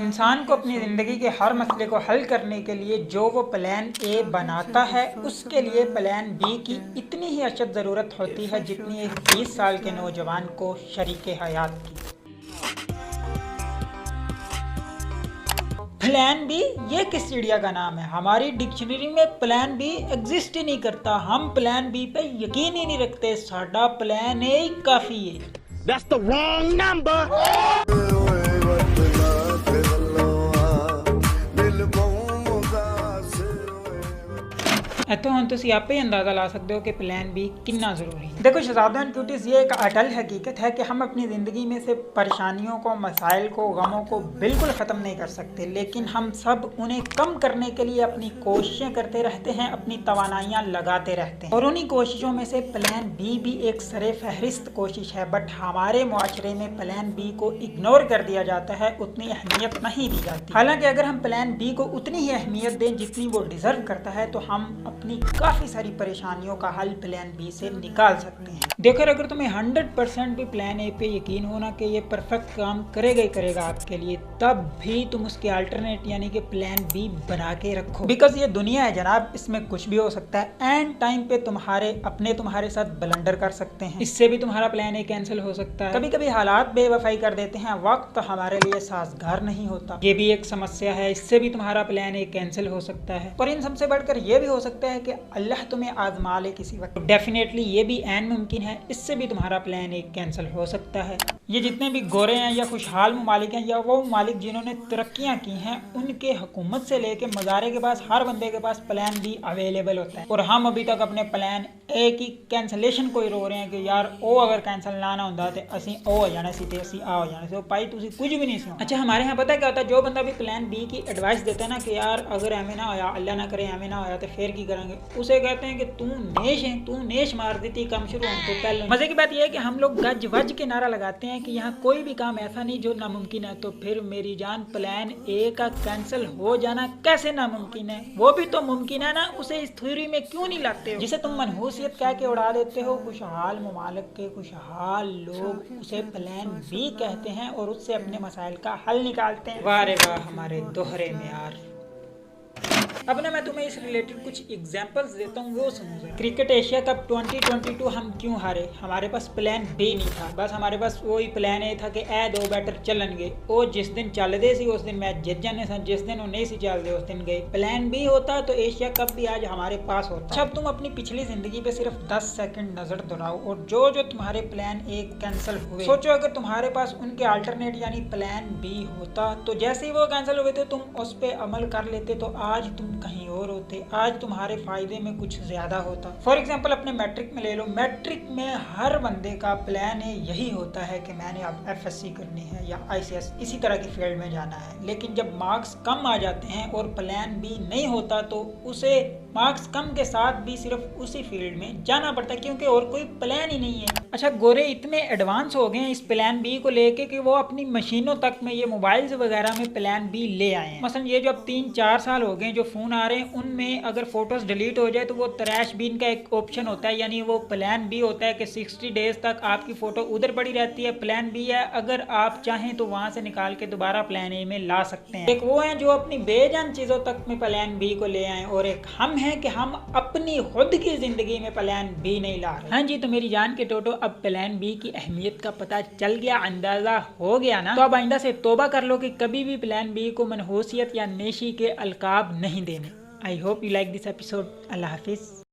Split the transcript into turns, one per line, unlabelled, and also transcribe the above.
इंसान को अपनी ज़िंदगी के हर मसले को हल करने के लिए जो वो प्लान ए बनाता है, उसके लिए प्लान बी की इतनी ही अशद ज़रूरत होती है जितनी एक 20 साल के नौजवान को शरीके हयात की। प्लान बी ये किस चिड़िया का नाम है? हमारी डिक्शनरी में प्लान बी एग्जिस्ट ही नहीं करता। हम प्लान बी पे यकीन ही नहीं रखते। साडा प्लान ए ही काफ़ी है।
That's the wrong number.
तो हम तुसी आपे ही अंदाज़ा ला सकते हो कि प्लान बी कितना ज़रूरी है। देखो शहजादों एंड क्यूटीज़, ये एक अटल हकीकत है कि हम अपनी ज़िंदगी में से परेशानियों को, मसाइल को, गमों को बिल्कुल ख़त्म नहीं कर सकते, लेकिन हम सब उन्हें कम करने के लिए अपनी कोशिशें करते रहते हैं, अपनी तवानाइयाँ लगाते रहते हैं। और उन्हीं कोशिशों में से प्लान बी भी एक सरे फहरिस्त कोशिश है। बट हमारे मुआशरे में प्लान बी को इग्नोर कर दिया जाता है, उतनी अहमियत नहीं दी जाती। हालांकि अगर हम प्लान बी को उतनी ही अहमियत दें जितनी वो डिज़र्व करता है, तो हम अपनी काफ़ी सारी परेशानियों का हल प्लान बी से निकाल सकते हैं। देखो, अगर तुम्हें 100% भी प्लान ए पे यकीन होना कि ये परफेक्ट काम करेगा ही करेगा आपके लिए, तब भी तुम उसके अल्टरनेट यानी कि प्लान बी बना के रखो। बिकॉज ये दुनिया है जनाब, इसमें कुछ भी हो सकता है। एंड टाइम पे तुम्हारे साथ ब्लंडर कर सकते हैं, इससे भी तुम्हारा प्लान ए कैंसिल हो सकता है। कभी कभी हालात बेवफाई कर देते हैं, वक्त हमारे लिए साजगार नहीं होता, ये भी एक समस्या है, इससे भी तुम्हारा प्लान ए कैंसिल हो सकता है। और इन सबसे बढ़कर ये भी हो सकता है कि अल्लाह तुम्हें आजमा ले किसी वक्त। डेफिनेटली ये भी ऐन मुमकिन है, इससे भी तुम्हारा प्लान एक कैंसिल हो सकता है। ये जितने भी गोरे हैं या खुशहाल ममालिक हैं या वो ममालिक जिन्होंने तरक्कियां की हैं, उनके हुकूमत से लेके मज़ारे के पास हर बंदे के पास प्लान बी अवेलेबल होता है। और हम अभी तक अपने प्लान ए की कैंसलेशन को ही रो रहे हैं कि यार ओ अगर कैंसिल ना होता तो असी ओ हो जाना सी ते असी आ हो जाना सी। भाई तुसी कुछ भी नहीं सुनो। अच्छा, हमारे यहाँ पता क्या होता है, जो बंदा भी प्लान बी की एडवाइस देता है ना कि यार अगर एवं ना होया, अल्लाह ना करे एवं ना होया तो फिर की करेंगे, उसे कहते हैं कि तू नेश है, तू नेश मार दी थी काम शुरू होने तो पहले। मजे की बात यह है कि हम लोग गज वज के नारा लगाते हैं कि यहाँ कोई भी काम ऐसा नहीं जो नामुमकिन है। तो फिर मेरी जान, प्लान ए का कैंसिल हो जाना कैसे नामुमकिन है? वो भी तो मुमकिन है ना, उसे इस थ्योरी में क्यों नहीं लाते हो? जिसे तुम मनहूसियत कह के उड़ा देते हो। खुशहाल ममालिक के खुशहाल लोग उसे प्लान बी कहते हैं और उससे अपने मसाइल का हल निकालते हैं। वाह रे वाह, हमारे दोहरे में यार। अब ना मैं तुम्हें इस रिलेटेड कुछ एग्जांपल्स देता हूँ, वो समझो। क्रिकेट एशिया कप 2022 हम क्यों हारे? हमारे पास प्लान बी नहीं था, बस हमारे पास वही प्लान ए था कि ए दो बैटर चलनगे, वो जिस दिन चल दे सी उस दिन मैच जित जाने सन, जिस दिन वो नहीं सी चल दे उस दिन गए। प्लान बी होता तो एशिया कप भी आज हमारे पास होता। अच्छा, अब तुम अपनी पिछली जिंदगी पे सिर्फ 10 सेकंड नजर दोहराओ और जो जो तुम्हारे प्लान ए कैंसिल हुए, सोचो अगर तुम्हारे पास उनके अल्टरनेट यानी प्लान बी होता, तो जैसे ही वो कैंसिल हुए थे तुम उस पर अमल कर लेते तो आज तुम कहीं और होते, आज तुम्हारे फायदे में कुछ ज्यादा होता। फॉर एग्जांपल अपने मैट्रिक में ले लो। मैट्रिक में हर बंदे का प्लान है यही होता है कि मैंने अब एफएससी करनी है या आईसीएस इसी तरह की फील्ड में जाना है। लेकिन जब मार्क्स कम आ जाते हैं और प्लान बी नहीं होता, तो उसे मार्क्स कम के साथ भी सिर्फ उसी फील्ड में जाना पड़ता है, क्योंकि और कोई प्लान ही नहीं है। अच्छा, गोरे इतने एडवांस हो गए हैं इस प्लान बी को लेके कि वो अपनी मशीनों तक में, ये मोबाइल्स वगैरह में प्लान बी ले आए हैं। मसलन ये जो अब 3-4 साल हो गए जो फोन आ रहे हैं, उनमें अगर फोटोज डिलीट हो जाए तो वो ट्रैश बिन का एक ऑप्शन होता है, यानी वो प्लान बी होता है कि 60 डेज तक आपकी फोटो उधर पड़ी रहती है। प्लान बी है, अगर आप चाहें तो वहां से निकाल के दोबारा प्लान ए में ला सकते हैं। एक वो है जो अपनी बेजान चीजों तक में प्लान बी को ले आए, और एक हम हैं कि हम अपनी खुद की जिंदगी में प्लान बी नहीं ला रहे। हाँ जी, तो मेरी जान के टोटो, अब प्लान बी की अहमियत का पता चल गया, अंदाजा हो गया ना? तो अब आइंदा से तौबा कर लो कि कभी भी प्लान बी को मनहूसियत या नेशी के अलकाब नहीं देने। I hope you like this episode. Allah Hafiz.